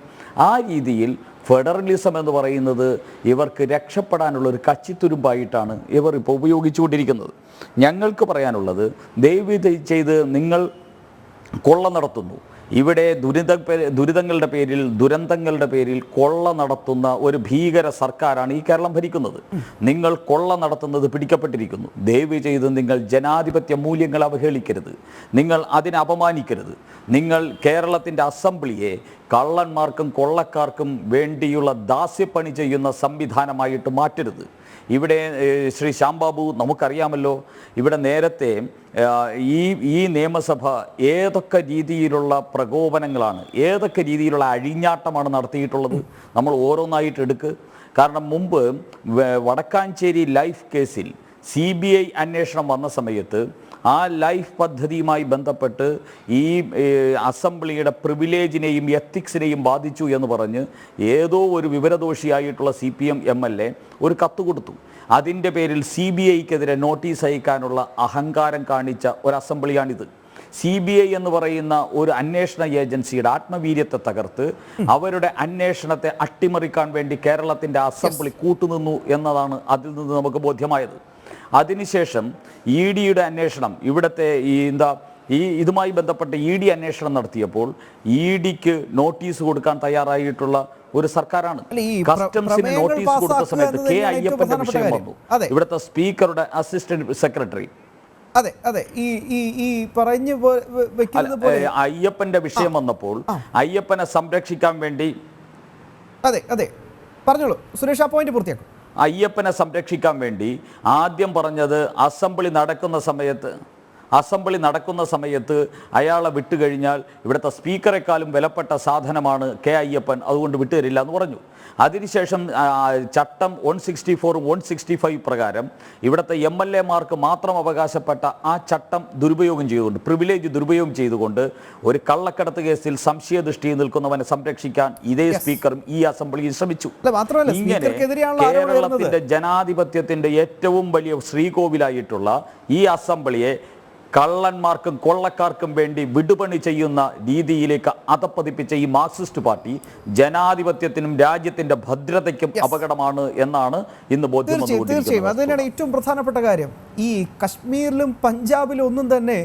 ആ രീതിയിൽ ഫെഡറലിസം എന്ന് പറയുന്നത് ഇവർക്ക് രക്ഷപ്പെടാനുള്ള ഒരു കച്ചിത്തുരുമ്പായിട്ടാണ് ഇവർ ഇപ്പോൾ ഉപയോഗിച്ചുകൊണ്ടിരിക്കുന്നത്. ഞങ്ങൾക്ക് പറയാനുള്ളത്, ദയവ് ചെയ്ത് നിങ്ങൾ കൊള്ള നടത്തുന്നു, ഇവിടെ ദുരിതങ്ങളുടെ പേരിൽ, ദുരന്തങ്ങളുടെ പേരിൽ കൊള്ള നടത്തുന്ന ഒരു ഭീകര സർക്കാരാണ് ഈ കേരളം ഭരിക്കുന്നത്. നിങ്ങൾ കൊള്ള നടത്തുന്നത് പിടിക്കപ്പെട്ടിരിക്കുന്നു. ദയവ് ചെയ്ത് നിങ്ങൾ ജനാധിപത്യ മൂല്യങ്ങൾ അവഹേളിക്കരുത്, നിങ്ങൾ അതിനെ അപമാനിക്കരുത്. നിങ്ങൾ കേരളത്തിൻ്റെ അസംബ്ലിയെ കള്ളന്മാർക്കും കൊള്ളക്കാർക്കും വേണ്ടിയുള്ള ദാസ്യപ്പണി ചെയ്യുന്ന സംവിധാനമായിട്ട് മാറ്റരുത്. ഇവിടെ ശ്രീ ശ്യാംബാബു, നമുക്കറിയാമല്ലോ, ഇവിടെ നേരത്തെ ഈ നിയമസഭ ഏതൊക്കെ രീതിയിലുള്ള പ്രകോപനങ്ങളാണ്, ഏതൊക്കെ രീതിയിലുള്ള അഴിഞ്ഞാട്ടമാണ് നടത്തിയിട്ടുള്ളത്. നമ്മൾ ഓരോന്നായിട്ട് എടുക്കുക. കാരണം മുമ്പ് വടക്കാഞ്ചേരി ലൈഫ് കേസിൽ CBI അന്വേഷണം വന്ന സമയത്ത് ആ ലൈഫ് പദ്ധതിയുമായി ബന്ധപ്പെട്ട് ഈ അസംബ്ലിയുടെ പ്രിവിലേജിനെയും എത്തിക്സിനെയും ബാധിച്ചു എന്ന് പറഞ്ഞ് ഏതോ ഒരു വിവരദോഷിയായിട്ടുള്ള CPM MLA ഒരു കത്ത് കൊടുത്തു. അതിൻ്റെ പേരിൽ CBIക്കെതിരെ നോട്ടീസ് അയക്കാനുള്ള അഹങ്കാരം കാണിച്ച ഒരു അസംബ്ലിയാണിത്. CBI എന്ന് പറയുന്ന ഒരു അന്വേഷണ ഏജൻസിയുടെ ആത്മവീര്യത്തെ തകർത്ത് അവരുടെ അന്വേഷണത്തെ അട്ടിമറിക്കാൻ വേണ്ടി കേരളത്തിൻ്റെ അസംബ്ലി കൂട്ടുനിന്നു എന്നതാണ് അതിൽ നിന്ന് നമുക്ക് ബോധ്യമായത്. അതിനുശേഷം EDയുടെ അന്വേഷണം, ഇവിടുത്തെ ഇതുമായി ബന്ധപ്പെട്ട് ED അന്വേഷണം നടത്തിയപ്പോൾ EDക്ക് നോട്ടീസ് കൊടുക്കാൻ തയ്യാറായിട്ടുള്ള ഒരു സർക്കാരാണ്. കസ്റ്റംസിന് നോട്ടീസ് കൊടുത്ത സമയത്ത് K അയ്യപ്പന്റെ വിഷയം വന്നു, ഇവിടുത്തെ സ്പീക്കറുടെ അസിസ്റ്റന്റ് സെക്രട്ടറി. അതെ അതെ ഈ പറഞ്ഞു അയ്യപ്പന്റെ വിഷയം വന്നപ്പോൾ അയ്യപ്പനെ സംരക്ഷിക്കാൻ വേണ്ടി, അതെ അതെ പറഞ്ഞോളൂ സുരേഷ്, ആ പോയിന്റ് പൂർത്തിയാക്കും. അയ്യപ്പനെ സംരക്ഷിക്കാൻ വേണ്ടി ആദ്യം പറഞ്ഞത് അസംബ്ലി നടക്കുന്ന സമയത്ത് അയാളെ വിട്ടുകഴിഞ്ഞാൽ ഇവിടുത്തെ സ്പീക്കറെക്കാളും വിലപ്പെട്ട സാധനമാണ് K അയ്യപ്പൻ, അതുകൊണ്ട് വിട്ടുതരില്ല എന്ന് പറഞ്ഞു. അതിനുശേഷം ചട്ടം 164 165 പ്രകാരം ഇവിടുത്തെ MLA-മാർക്ക് മാത്രം അവകാശപ്പെട്ട ആ ചട്ടം ദുരുപയോഗം ചെയ്തുകൊണ്ട്, പ്രിവിലേജ് ദുരുപയോഗം ചെയ്തുകൊണ്ട് ഒരു കള്ളക്കടത്ത് കേസിൽ സംശയദൃഷ്ടിയിൽ നിൽക്കുന്നവനെ സംരക്ഷിക്കാൻ ഇതേ സ്പീക്കറും ഈ അസംബ്ലിയിൽ ശ്രമിച്ചു. ഇങ്ങനെ കേരളത്തിന്റെ ജനാധിപത്യത്തിന്റെ ഏറ്റവും വലിയ ശ്രീകോവിലായിട്ടുള്ള ഈ അസംബ്ലിയെ കള്ളന്മാർക്കും കൊള്ളക്കാർക്കും വേണ്ടി വിടുപണി ചെയ്യുന്ന രീതിയിലേക്ക് അധപ്പതിപ്പിച്ച ഈ മാർക്സിസ്റ്റ് പാർട്ടി ജനാധിപത്യത്തിനും രാജ്യത്തിന്റെ ഭദ്രതയ്ക്കും അപകടമാണ് എന്നാണ് ഇന്ന് ബോധ്യം വന്നുകൊണ്ടിരിക്കുന്നത്. തീർച്ചയായും അത് തന്നെയാണ് ഏറ്റവും പ്രധാനപ്പെട്ട കാര്യം. ഈ കശ്മീരിലും പഞ്ചാബിലും ഒന്നും തന്നെ,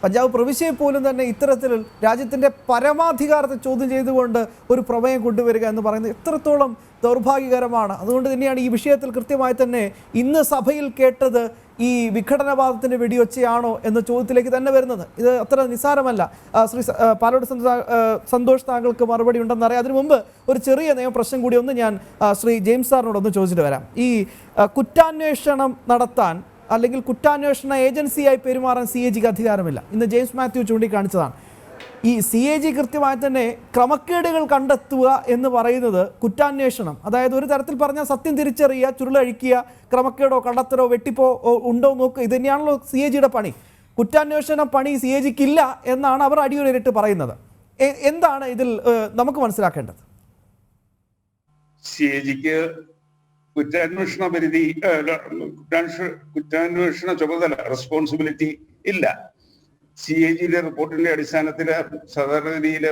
പഞ്ചാബ് പ്രവിശ്യയിൽ പോലും തന്നെ ഇത്തരത്തിൽ രാജ്യത്തിൻ്റെ പരമാധികാരത്തെ ചോദ്യം ചെയ്തുകൊണ്ട് ഒരു പ്രമേയം കൊണ്ടുവരിക എന്ന് പറയുന്നത് എത്രത്തോളം ദൗർഭാഗ്യകരമാണ്. അതുകൊണ്ട് തന്നെയാണ് ഈ വിഷയത്തിൽ കൃത്യമായി തന്നെ ഇന്ന് സഭയിൽ കേട്ടത് ഈ വിഘടനവാദത്തിൻ്റെ വെടിയൊച്ചയാണോ എന്ന ചോദ്യത്തിലേക്ക് തന്നെ വരുന്നത്. ഇത് അത്ര നിസ്സാരമല്ല. ശ്രീ പാലോട് സന്തോഷ്, താങ്കൾക്ക് മറുപടി ഉണ്ടെന്നറിയാം. അതിനു മുമ്പ് ഒരു ചെറിയ നിയമപ്രശ്നം കൂടി ഒന്ന് ഞാൻ ശ്രീ ജെയിംസ് സാറിനോടൊന്ന് ചോദിച്ചിട്ട് വരാം. ഈ കുറ്റാന്വേഷണം നടത്താൻ അല്ലെങ്കിൽ കുറ്റാന്വേഷണ ഏജൻസിയായി പെരുമാറാൻ CAGക്ക് അധികാരമില്ല. ഇന്ന് ജെയിംസ് മാത്യു ചൂണ്ടിക്കാണിച്ചതാണ്. ഈ CAG കൃത്യമായി തന്നെ ക്രമക്കേടുകൾ കണ്ടെത്തുക എന്ന് പറയുന്നത് കുറ്റാന്വേഷണം, അതായത് ഒരു തരത്തിൽ പറഞ്ഞാൽ സത്യം തിരിച്ചറിയുക, ചുരുളഴിക്കുക, ക്രമക്കേടോ കണ്ടെത്തലോ വെട്ടിപ്പോ ഉണ്ടോ നോക്കുക, ഇത് തന്നെയാണല്ലോ CAGയുടെ പണി. കുറ്റാന്വേഷണ പണി CAGക്കില്ല എന്നാണ് അവർ അടിയുരയിട്ട് പറയുന്നത്. എന്താണ് ഇതിൽ നമുക്ക് മനസ്സിലാക്കേണ്ടത്? CAGക്ക് കുറ്റാന്വേഷണ പരിധി, കുറ്റാന്വേഷണ ചുമതല, റെസ്പോൺസിബിലിറ്റി ഇല്ല. CAGയുടെ റിപ്പോർട്ടിന്റെ അടിസ്ഥാനത്തിൽ സാധാരണ രീതിയിൽ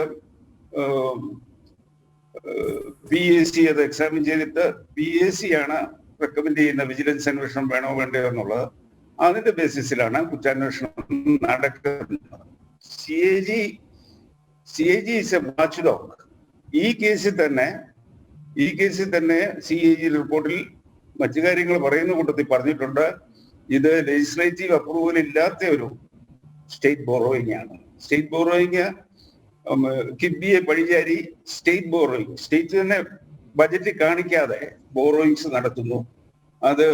PAC അത് എക്സാമിൻ ചെയ്തിട്ട് PAC ആണ് റെക്കമെൻഡ് ചെയ്യുന്ന വിജിലൻസ് അന്വേഷണം വേണോ വേണ്ടയോ എന്നുള്ളത്. അതിന്റെ ബേസിസിലാണ് കുറ്റാന്വേഷണം നടക്കുന്നത്. CAG is A watch dog. ഈ കേസിൽ തന്നെ CAG റിപ്പോർട്ടിൽ മറ്റു കാര്യങ്ങൾ പറയുന്ന കൂട്ടത്തിൽ പറഞ്ഞിട്ടുണ്ട്, ഇത് ലെജിസ്ലേറ്റീവ് അപ്രൂവൽ ഇല്ലാത്ത ഒരു സ്റ്റേറ്റ് ബോറോയിങ് ആണ്. സ്റ്റേറ്റ് ബോറോയിങ് കിഫ്ബിയെ പഴിചാരി സ്റ്റേറ്റ് ബോറോയിങ്, സ്റ്റേറ്റ് തന്നെ ബജറ്റ് കാണിക്കാതെ ബോറോയിങ്സ് നടത്തുന്നു. അത്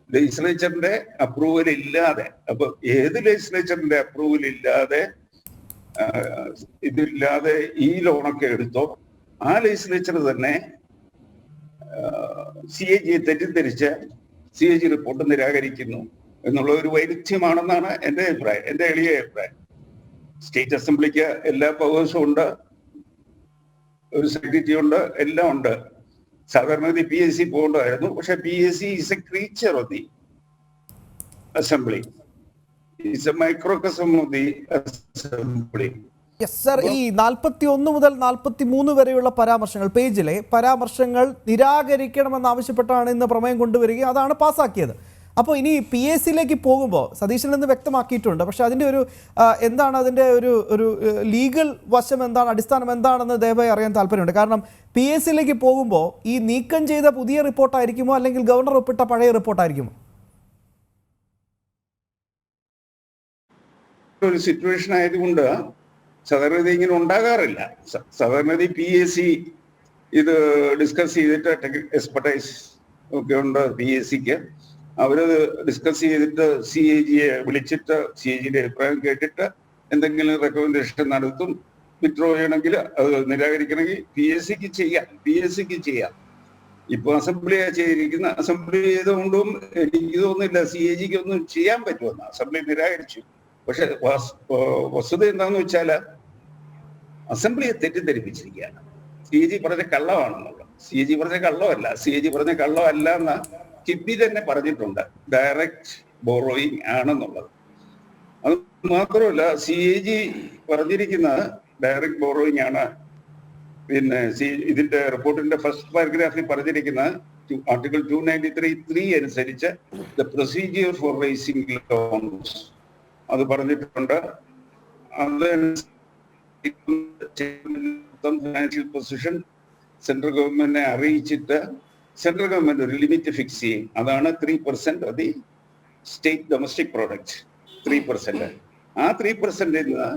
ലെജിസ്ലേച്ചറിന്റെ അപ്രൂവൽ ഇല്ലാതെ. അപ്പൊ ഏത് ലെജിസ്ലേച്ചറിന്റെ അപ്രൂവൽ ഇല്ലാതെ ഇതില്ലാതെ ഈ ലോണൊക്കെ എടുത്തോ, ആ ലെജിസ്ലേച്ചർ തന്നെ CAGയെ തെറ്റിദ്ധരിച്ച് CAG റിപ്പോർട്ട് നിരാകരിക്കുന്നു എന്നുള്ള ഒരു വൈരുദ്ധ്യമാണെന്നാണ് എന്റെ അഭിപ്രായം, എന്റെ എളിയ അഭിപ്രായം. സ്റ്റേറ്റ് അസംബ്ലിക്ക് എല്ലാ പവേഴ്സും ഉണ്ട്, ഒരു സെക്രട്ടറി ഉണ്ട്, എല്ലാം ഉണ്ട്. സാധാരണ PAC പോകേണ്ടതായിരുന്നു. പക്ഷെ PAC is a creature of the assembly, is a microcosm of the assembly. Yes sir, ഈ 41 മുതൽ 43 വരെയുള്ള പരാമർശങ്ങൾ, പേജിലെ പരാമർശങ്ങൾ നിരാകരിക്കണമെന്നാവശ്യപ്പെട്ടാണ് ഇന്ന് പ്രമേയം കൊണ്ടുവരികയും അതാണ് പാസ്സാക്കിയത്. അപ്പോൾ ഇനി PACയിലേക്ക് പോകുമ്പോൾ സതീശൻ എന്ന് വ്യക്തമാക്കിയിട്ടുണ്ട്. പക്ഷേ അതിൻ്റെ ഒരു എന്താണ് അതിൻ്റെ ഒരു ലീഗൽ വശം എന്താണ്, അടിസ്ഥാനം എന്താണെന്ന് ദയവായി അറിയാൻ താല്പര്യമുണ്ട്. കാരണം PACയിലേക്ക് പോകുമ്പോൾ ഈ നീക്കം ചെയ്ത പുതിയ റിപ്പോർട്ടായിരിക്കുമോ അല്ലെങ്കിൽ ഗവർണർ ഒപ്പിട്ട പഴയ റിപ്പോർട്ടായിരിക്കുമോ? ഒരു സിറ്റുവേഷൻ ആയതുകൊണ്ട് സാധാരണ ഇങ്ങനെ ഉണ്ടാകാറില്ല. സാധാരണ PAC ഇത് ഡിസ്കസ് ചെയ്തിട്ട് എക്സ്പെർട്ടൈസ് ഒക്കെ ഉണ്ട് PACക്ക്. അവരത് ഡിസ്കസ് ചെയ്തിട്ട് CAGയെ വിളിച്ചിട്ട് CAGയുടെ അഭിപ്രായം കേട്ടിട്ട് എന്തെങ്കിലും റെക്കമെൻഡേഷൻ നടത്തും. വിത്ഡ്രോ ചെയ്യണമെങ്കിൽ അത് നിരാകരിക്കണമെങ്കിൽ PACക്ക് ചെയ്യാം. ഇപ്പൊ അസംബ്ലിയാ ചെയ്തിരിക്കുന്ന, അസംബ്ലി ചെയ്തുകൊണ്ടും എനിക്ക് തോന്നുന്നില്ല CAGക്ക് ഒന്നും ചെയ്യാൻ പറ്റുമെന്ന്. അസംബ്ലി നിരാകരിച്ചു. പക്ഷെ വസ്തുത എന്താന്ന് വെച്ചാല് അസംബ്ലിയെ തെറ്റിദ്ധരിപ്പിച്ചിരിക്കുകയാണ്. CAG പറഞ്ഞ കള്ളമാണെന്നുള്ളത്. CAG പറഞ്ഞ കള്ളമല്ല. CAG പറഞ്ഞ കള്ളമല്ല എന്ന് കിഫ്ബി തന്നെ പറഞ്ഞിട്ടുണ്ട്, ഡയറക്റ്റ് ബോറോയിങ് ആണെന്നുള്ളത്. അത് മാത്രമല്ല CAG പറഞ്ഞിരിക്കുന്നത് ഡയറക്റ്റ് ബോറോയിങ് ആണ്. പിന്നെ ഇതിന്റെ റിപ്പോർട്ടിന്റെ ഫസ്റ്റ് പാരഗ്രാഫിൽ പറഞ്ഞിരിക്കുന്നത് ആർട്ടിക്കിൾ 293(3) അനുസരിച്ച് the procedure for raising loans അത് പറഞ്ഞിട്ടുണ്ട്. അത് ഫിനാൻഷ്യൽ പൊസിഷൻ സെൻട്രൽ ഗവൺമെന്റിനെ അറിയിച്ചിട്ട് സെൻട്രൽ ഗവൺമെന്റ് ഒരു ലിമിറ്റ് ഫിക്സ് ചെയ്യും. അതാണ് 3% of the state domestic product. 3%. ആ 3% നിന്ന്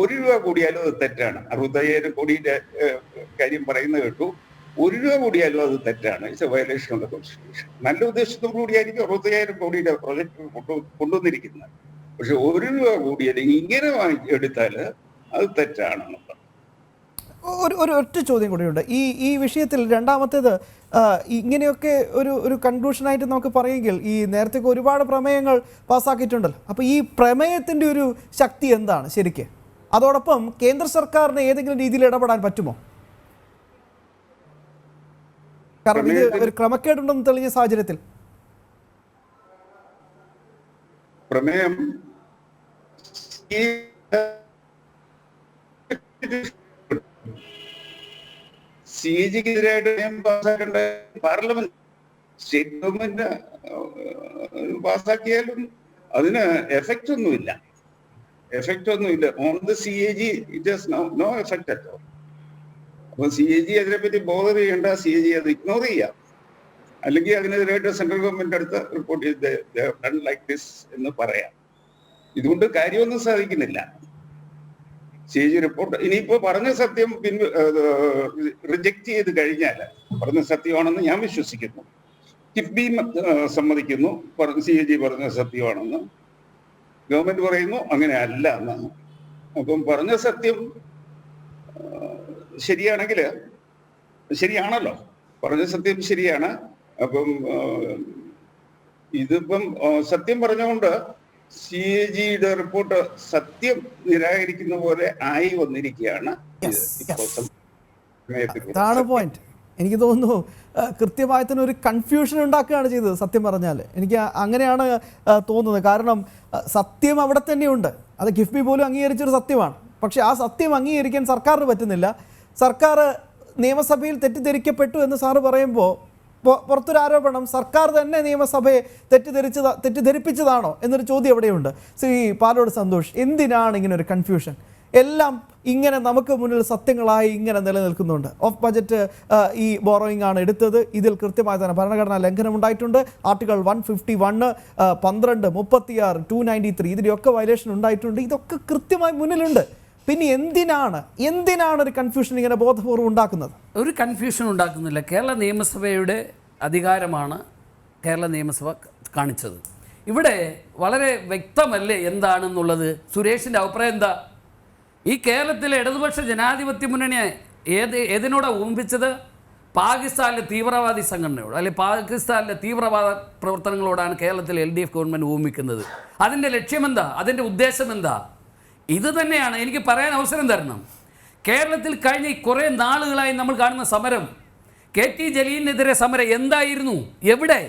₹1 കൂടിയാലും അത് തെറ്റാണ്. 65,000 കോടിയുടെ കാര്യം പറയുന്നത് കേട്ടു. ₹1 കൂടിയാലും അത് തെറ്റാണ്. It's A violation of the constitution. നല്ല ഉദ്ദേശത്തോടു കൂടിയായിരിക്കും 65,000 കോടിയുടെ പ്രോജക്ട് കൊണ്ടുവന്നിരിക്കുന്നത്. പക്ഷെ ₹1 കൂടിയാലും ഇങ്ങനെ എടുത്താൽ അത് തെറ്റാണെന്നുള്ളത്. ഒരു ഒറ്റ ചോദ്യം കൂടിയുണ്ട് ഈ വിഷയത്തിൽ. രണ്ടാമത്തേത്, ഇങ്ങനെയൊക്കെ ഒരു കൺക്ലൂഷനായിട്ട് നമുക്ക് പറയുമെങ്കിൽ ഈ നേരത്തെ ഒരുപാട് പ്രമേയങ്ങൾ പാസ്സാക്കിയിട്ടുണ്ടല്ലോ. അപ്പോൾ ഈ പ്രമേയത്തിൻ്റെ ഒരു ശക്തി എന്താണ് ശരിക്ക്? അതോടൊപ്പം കേന്ദ്ര സർക്കാരിന് ഏതെങ്കിലും രീതിയിൽ ഇടപെടാൻ പറ്റുമോ? കാരണം ഇത് ഒരു ക്രമക്കേടുണ്ടെന്ന് തെളിഞ്ഞ സാഹചര്യത്തിൽ പ്രമേയം CAGക്കെതിരായിട്ട് നിയമം പാസ്സാക്കേണ്ട പാർലമെന്റ്, സ്റ്റേറ്റ് ഗവൺമെന്റ് പാസ്സാക്കിയാലും അതിന് എഫക്റ്റ് ഒന്നുമില്ല. On the CAG it has no effect at all. അപ്പൊ CAG അതിനെപ്പറ്റി ബോധർ ചെയ്യേണ്ട, CAG അത് ഇഗ്നോർ ചെയ്യാം. അല്ലെങ്കിൽ അതിനെതിരായിട്ട് സെൻട്രൽ ഗവൺമെന്റ് അടുത്ത് റിപ്പോർട്ട് ചെയ്ത് ലൈക്ക് ദിസ് എന്ന് പറയാം. ഇതുകൊണ്ട് കാര്യമൊന്നും സാധിക്കുന്നില്ല. CAG റിപ്പോർട്ട് ഇനിയിപ്പോ പറഞ്ഞ സത്യം റിജക്ട് ചെയ്ത് കഴിഞ്ഞാൽ, പറഞ്ഞ സത്യമാണെന്ന് ഞാൻ വിശ്വസിക്കുന്നു, കിഫ്ബി സമ്മതിക്കുന്നു CAG പറഞ്ഞ സത്യമാണെന്ന്, ഗവൺമെന്റ് പറയുന്നു അങ്ങനെ അല്ല എന്ന്. അപ്പം പറഞ്ഞ സത്യം ശരിയാണെങ്കിൽ, ശരിയാണല്ലോ, പറഞ്ഞ സത്യം ശരിയാണ്. അപ്പം ഇതിപ്പം സത്യം പറഞ്ഞുകൊണ്ട് CAGയുടെ റിപ്പോർട്ട് സത്യം നിരാകരിക്കുന്ന പോലെ ആയി വന്നിരിക്കുകയാണ്. അതാണ് പോയിന്റ്. എനിക്ക് തോന്നുന്നു കൃത്യമായി തന്നെ ഒരു കൺഫ്യൂഷൻ ഉണ്ടാക്കുകയാണ് ചെയ്തത്. സത്യം പറഞ്ഞാൽ എനിക്ക് അങ്ങനെയാണ് തോന്നുന്നത്. കാരണം സത്യം അവിടെ തന്നെയുണ്ട്. അത് കിഫ്ബി പോലും അംഗീകരിച്ചൊരു സത്യമാണ്. പക്ഷേ ആ സത്യം അംഗീകരിക്കാൻ സർക്കാരിന് പറ്റുന്നില്ല. സർക്കാർ നിയമസഭയിൽ തെറ്റിദ്ധരിക്കപ്പെട്ടു എന്ന് സാറ് പറയുമ്പോൾ പുറത്തൊരു ആരോപണം സർക്കാർ തന്നെ നിയമസഭയെ തെറ്റിദ്ധരിപ്പിച്ചതാണോ എന്നൊരു ചോദ്യം എവിടെയുണ്ട്. ശ്രീ പാലോട് സന്തോഷ്, എന്തിനാണ് ഇങ്ങനെ ഒരു കൺഫ്യൂഷൻ? എല്ലാം ഇങ്ങനെ നമുക്ക് മുന്നിൽ സത്യങ്ങളായി ഇങ്ങനെ നിലനിൽക്കുന്നുണ്ട്. ഓഫ് ബജറ്റ് ഈ ബോറോയിങ് ആണ് എടുത്തത്, ഇതിൽ കൃത്യമായി തന്നെ ഭരണഘടനാ ലംഘനം ഉണ്ടായിട്ടുണ്ട്. ആർട്ടിക്കിൾ 151, 12, 36, 293 ഇതിൻ്റെയൊക്കെ വയലേഷൻ ഉണ്ടായിട്ടുണ്ട്. ഇതൊക്കെ കൃത്യമായി മുന്നിലുണ്ട്. പിന്നെ എന്തിനാണ് ഒരു കൺഫ്യൂഷൻ ഇങ്ങനെ ബോധപൂർവ്വം ഉണ്ടാക്കുന്നത്? ഒരു കൺഫ്യൂഷൻ ഉണ്ടാക്കുന്നില്ല. കേരള നിയമസഭയുടെ അധികാരമാണ് കേരള നിയമസഭ കാണിച്ചത്. ഇവിടെ വളരെ വ്യക്തമല്ലേ എന്താണെന്നുള്ളത്? സുരേഷിൻ്റെ അഭിപ്രായം എന്താ? ഈ കേരളത്തിലെ ഇടതുപക്ഷ ജനാധിപത്യ മുന്നണിയെ ഏതിനോടാണ് ഊമ്പിച്ചത്? പാകിസ്ഥാനിലെ തീവ്രവാദി സംഘടനയോട്, അല്ലെങ്കിൽ പാകിസ്ഥാനിലെ തീവ്രവാദ പ്രവർത്തനങ്ങളോടാണ് കേരളത്തിലെ LDF ഗവൺമെൻറ് ഊമ്പിക്കുന്നത്. അതിൻ്റെ ലക്ഷ്യമെന്താ? അതിൻ്റെ ഉദ്ദേശം എന്താ? ഇത് തന്നെയാണ് എനിക്ക് പറയാൻ അവസരം തരണം. കേരളത്തിൽ കഴിഞ്ഞ കുറേ നാളുകളായി നമ്മൾ കാണുന്ന സമരം, KT ജലീലിനെതിരെ സമരം എന്തായിരുന്നു? എവിടെ?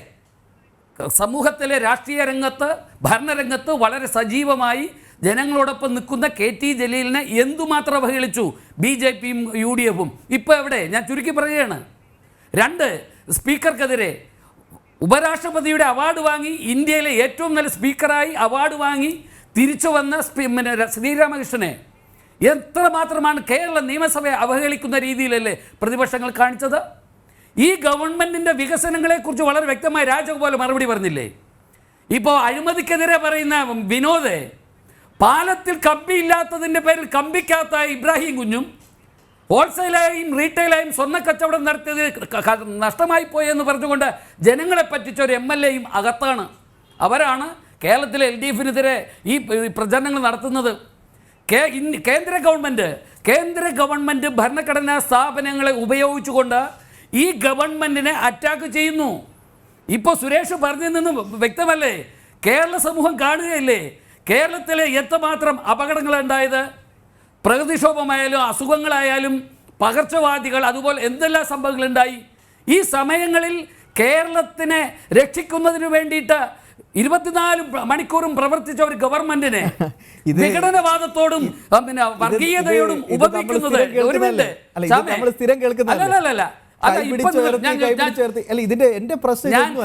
സമൂഹത്തിലെ രാഷ്ട്രീയ രംഗത്ത്, ഭരണരംഗത്ത് വളരെ സജീവമായി ജനങ്ങളോടൊപ്പം നിൽക്കുന്ന KT ജലീലിനെ എന്തുമാത്രം അവഹേളിച്ചു BJPയും UDFും. ഇപ്പോൾ എവിടെ? ഞാൻ ചുരുക്കി പറയുകയാണ്. 2, സ്പീക്കർക്കെതിരെ ഉപരാഷ്ട്രപതിയുടെ അവാർഡ് വാങ്ങി, ഇന്ത്യയിലെ ഏറ്റവും നല്ല സ്പീക്കറായി അവാർഡ് വാങ്ങി തിരിച്ചു വന്ന ശ്രീരാമകൃഷ്ണനെ എത്രമാത്രമാണ് കേരള നിയമസഭയെ അവഹേളിക്കുന്ന രീതിയിലല്ലേ പ്രതിപക്ഷങ്ങൾ കാണിച്ചത്? ഈ ഗവൺമെൻറ്റിൻ്റെ വികസനങ്ങളെക്കുറിച്ച് വളരെ വ്യക്തമായി രാജഗോപാൽ മറുപടി പറഞ്ഞില്ലേ? ഇപ്പോൾ അഴിമതിക്കെതിരെ പറയുന്ന വിനോദ്, പാലത്തിൽ കമ്പിയില്ലാത്തതിൻ്റെ പേരിൽ കമ്പിക്കാത്ത ഇബ്രാഹിം കുഞ്ഞും ഹോൾസെയിലായും റീറ്റെയിലായും സ്വർണ്ണ കച്ചവടം നടത്തിയത് നഷ്ടമായി പോയെന്ന് പറഞ്ഞുകൊണ്ട് ജനങ്ങളെ പറ്റിച്ച ഒരു MLAയും അകത്താണ്. അവരാണ് കേരളത്തിലെ LDFനെതിരെ ഈ പ്രചരണങ്ങൾ നടത്തുന്നത്. കേന്ദ്ര ഗവൺമെൻറ് ഭരണഘടനാ സ്ഥാപനങ്ങളെ ഉപയോഗിച്ചുകൊണ്ട് ഈ ഗവൺമെൻറ്റിനെ അറ്റാക്ക് ചെയ്യുന്നു. ഇപ്പോൾ സുരേഷ് പറഞ്ഞതിൽ നിന്ന് വ്യക്തമല്ലേ? കേരള സമൂഹം കാണുകയല്ലേ കേരളത്തിലെ എത്രമാത്രം അപകടങ്ങളുണ്ടായത്? പ്രകൃതിക്ഷോഭമായാലും അസുഖങ്ങളായാലും പകർച്ചവാദികൾ, അതുപോലെ എന്തെല്ലാം സംഭവങ്ങളുണ്ടായി. ഈ സമയങ്ങളിൽ കേരളത്തിനെ രക്ഷിക്കുന്നതിന് വേണ്ടിയിട്ട് 24 മണിക്കൂറും പ്രവർത്തിച്ച ഒരു ഗവൺമെന്റിനെ വിഘടനവാദത്തോടും പിന്നെ വർഗീയതയോടും ഉപമിക്കുന്നത് ഒരു മിനിറ്റ്.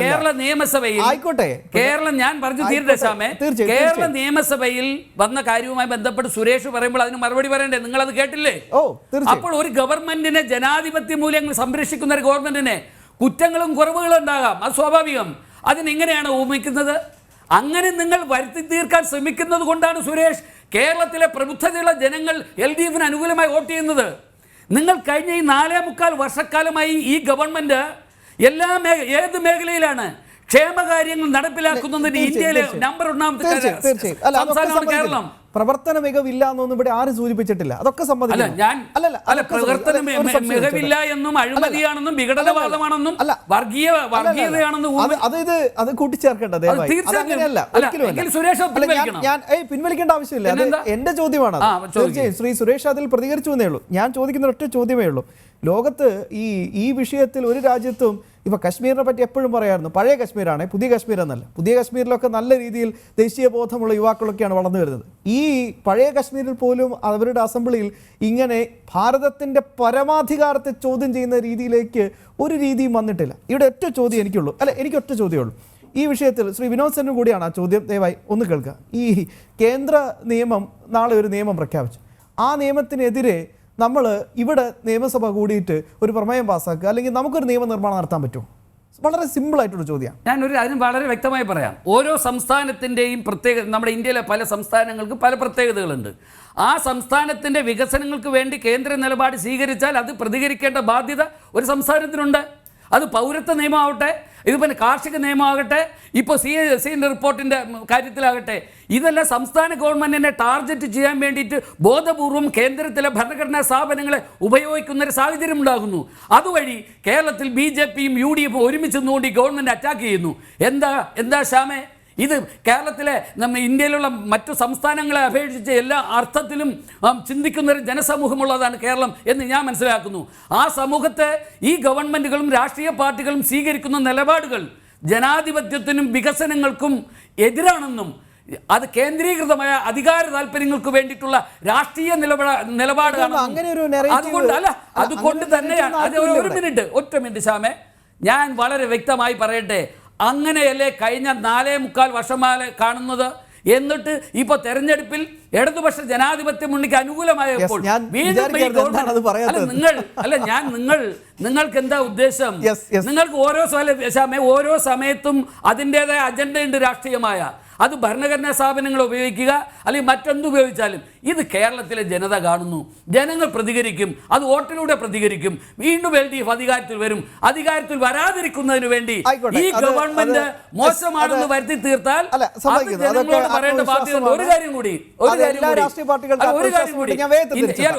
കേരള നിയമസഭയിൽ ഞാൻ പറഞ്ഞു തീരട്ടെ ശ്യാമേ, കേരള നിയമസഭയിൽ വന്ന കാര്യവുമായി ബന്ധപ്പെട്ട് സുരേഷ് പറയുമ്പോൾ അതിന് മറുപടി പറയണ്ടേ? നിങ്ങൾ അത് കേട്ടില്ലേ? അപ്പോൾ ഒരു ഗവൺമെന്റിനെ, ജനാധിപത്യ മൂല്യങ്ങൾ സംരക്ഷിക്കുന്ന ഒരു ഗവൺമെന്റിനെ കുറ്റങ്ങളും കുറവുകളും ഉണ്ടാകാം, അത് സ്വാഭാവികം. അതിനെങ്ങനെയാണ് ഊമിക്കുന്നത്? അങ്ങനെ നിങ്ങൾ വരുത്തി തീർക്കാൻ ശ്രമിക്കുന്നത് കൊണ്ടാണ് സുരേഷ് കേരളത്തിലെ പ്രബുദ്ധതയുള്ള ജനങ്ങൾ LDFന് അനുകൂലമായി വോട്ട് ചെയ്യുന്നത്. നിങ്ങൾ കഴിഞ്ഞ ഈ 4.25 വർഷക്കാലമായി ഈ ഗവൺമെന്റ് ഏത് മേഖലയിലാണ് ക്ഷേമകാര്യങ്ങൾ നടപ്പിലാക്കുന്നതിന് ഇന്ത്യയിലെ നമ്പർ 1 സംസ്ഥാനമാണ് കേരളം. പ്രവർത്തന മികവില്ല എന്നൊന്നും ഇവിടെ ആരും സൂചിപ്പിച്ചിട്ടില്ല. അതൊക്കെ പ്രവർത്തന മികവില്ല എന്നും അഴിമതിയാണെന്നും വിഘടനവാദമാണെന്നും വർഗീയതയാണെന്നും അത് കൂട്ടിച്ചേർക്കേണ്ടത് ഞാൻ പിൻവലിക്കേണ്ട ആവശ്യമില്ല. അത് എന്റെ ചോദ്യമാണ്. തീർച്ചയായും ശ്രീ സുരേഷ് അതിൽ പ്രതികരിച്ചു എന്നേ ഉള്ളൂ. ഞാൻ ചോദിക്കുന്ന ഒറ്റ ചോദ്യമേ ഉള്ളൂ. ലോകത്ത് ഈ വിഷയത്തിൽ ഒരു രാജ്യത്തും ഇപ്പോൾ കശ്മീരിനെ പറ്റി എപ്പോഴും പറയായിരുന്നു പഴയ കശ്മീരാണ്, പുതിയ കശ്മീർ എന്നല്ല. പുതിയ കശ്മീരിലൊക്കെ നല്ല രീതിയിൽ ദേശീയ ബോധമുള്ള യുവാക്കളൊക്കെയാണ് വളർന്നു വരുന്നത്. ഈ പഴയ കശ്മീരിൽ പോലും അവരുടെ അസംബ്ലിയിൽ ഇങ്ങനെ ഭാരതത്തിൻ്റെ പരമാധികാരത്തെ ചോദ്യം ചെയ്യുന്ന രീതിയിലേക്ക് ഒരു രീതിയും വന്നിട്ടില്ല. ഇവിടെ ഒറ്റ ചോദ്യം എനിക്കുള്ളൂ, എനിക്കൊറ്റ ചോദ്യമുള്ളൂ ഈ വിഷയത്തിൽ. ശ്രീ വിനോദ് സെന്നും കൂടിയാണ് ആ ചോദ്യം, ദയവായി ഒന്ന് കേൾക്കുക. ഈ കേന്ദ്ര നിയമം നാളെ ഒരു നിയമം പ്രഖ്യാപിച്ചു. ആ നിയമത്തിനെതിരെ നമ്മൾ ഇവിടെ നിയമസഭ കൂടിയിട്ട് ഒരു പ്രമേയം പാസ്സാക്കുക, അല്ലെങ്കിൽ നമുക്കൊരു നിയമനിർമ്മാണം നടത്താൻ പറ്റുമോ? വളരെ സിമ്പിളായിട്ടൊരു ചോദ്യമാണ്. അതിന് വളരെ വ്യക്തമായി പറയാം. ഓരോ സംസ്ഥാനത്തിൻ്റെയും നമ്മുടെ ഇന്ത്യയിലെ പല സംസ്ഥാനങ്ങൾക്ക് പല പ്രത്യേകതകളുണ്ട്. ആ സംസ്ഥാനത്തിൻ്റെ വികസനങ്ങൾക്ക് വേണ്ടി കേന്ദ്ര നിലപാട് സ്വീകരിച്ചാൽ അത് പ്രതികരിക്കേണ്ട ബാധ്യത ഒരു സംസ്ഥാനത്തിനുണ്ട്. അത് പൗരത്വ നിയമമാവട്ടെ, ഇത് പിന്നെ കാർഷിക നിയമമാകട്ടെ, ഇപ്പോൾ CAC റിപ്പോർട്ടിൻ്റെ കാര്യത്തിലാകട്ടെ, ഇതെല്ലാം സംസ്ഥാന ഗവൺമെൻറ്റിനെ ടാർഗറ്റ് ചെയ്യാൻ വേണ്ടിയിട്ട് ബോധപൂർവം കേന്ദ്രത്തിലെ ഭരണഘടനാ സ്ഥാപനങ്ങളെ ഉപയോഗിക്കുന്നൊരു സാഹചര്യം ഉണ്ടാകുന്നു. അതുവഴി കേരളത്തിൽ BJPയും UDFും ഒരുമിച്ച് നിന്നുകൊണ്ട് ഈ ഗവൺമെൻറ് അറ്റാക്ക് ചെയ്യുന്നു. എന്താ ശ്യാമേ? ഇത് കേരളത്തിലെ ഇന്ത്യയിലുള്ള മറ്റു സംസ്ഥാനങ്ങളെ അപേക്ഷിച്ച് എല്ലാ അർത്ഥത്തിലും ചിന്തിക്കുന്നൊരു ജനസമൂഹമുള്ളതാണ് കേരളം എന്ന് ഞാൻ മനസ്സിലാക്കുന്നു. ആ സമൂഹത്തെ ഈ ഗവൺമെൻറ്റുകളും രാഷ്ട്രീയ പാർട്ടികളും സ്വീകരിക്കുന്ന നിലപാടുകൾ ജനാധിപത്യത്തിനും വികസനങ്ങൾക്കും എതിരാണെന്നും അത് കേന്ദ്രീകൃതമായ അധികാര താല്പര്യങ്ങൾക്ക് വേണ്ടിയിട്ടുള്ള രാഷ്ട്രീയ നിലപാടാണ്. അങ്ങനെ ഒരു narrative- അതുകൊണ്ട് അല്ല, അല്ല, അതുകൊണ്ട് അങ്ങനെ തന്നെയാണ്. അത് narrative ഒരു മിനിറ്റ്, ഒറ്റ മിനിറ്റ് ശ്യാമേ, ഞാൻ വളരെ വ്യക്തമായി പറയട്ടെ. അങ്ങനെയല്ലേ കഴിഞ്ഞ 4.25 വർഷമായി കാണുന്നത്. എന്നിട്ട് ഇപ്പൊ തെരഞ്ഞെടുപ്പിൽ ഇടതുപക്ഷ ജനാധിപത്യ മുന്നണിക്ക് അനുകൂലമായപ്പോൾ ഞാൻ വിചാരിക്കുകയായിരുന്നു എന്താണ് അത് പറയാത്തത്. നിങ്ങൾക്ക് എന്താ ഉദ്ദേശം? Yes. നിങ്ങൾക്ക് ഓരോ സമയത്തും അതിൻ്റെതായ അജണ്ടയുണ്ട് രാഷ്ട്രീയമായ. അത് ഭരണഘടനാ സ്ഥാപനങ്ങൾ ഉപയോഗിക്കുക അല്ലെങ്കിൽ മറ്റെന്ത് ഉപയോഗിച്ചാലും ഇത് കേരളത്തിലെ ജനത കാണുന്നു. ജനങ്ങൾ പ്രതികരിക്കും, അത് വോട്ടിലൂടെ പ്രതികരിക്കും. വീണ്ടും LDF അധികാരത്തിൽ വരും. അധികാരത്തിൽ വരാതിരിക്കുന്നതിന് വേണ്ടി ആയിക്കോട്ടെ, ഈ ഗവൺമെന്റ് മോശമാണെന്ന് വരുത്തി തീർത്താൽ അത് ജനങ്ങളോട് പറയേണ്ട ബാധ്യത. ഒരു കാര്യം കൂടി രാഷ്ട്രീയ പാർട്ടികൾക്ക് ഒരു കാര്യം കൂടി ഞാൻ വേഗത്തിൽ തിരിച്ചെത്താം.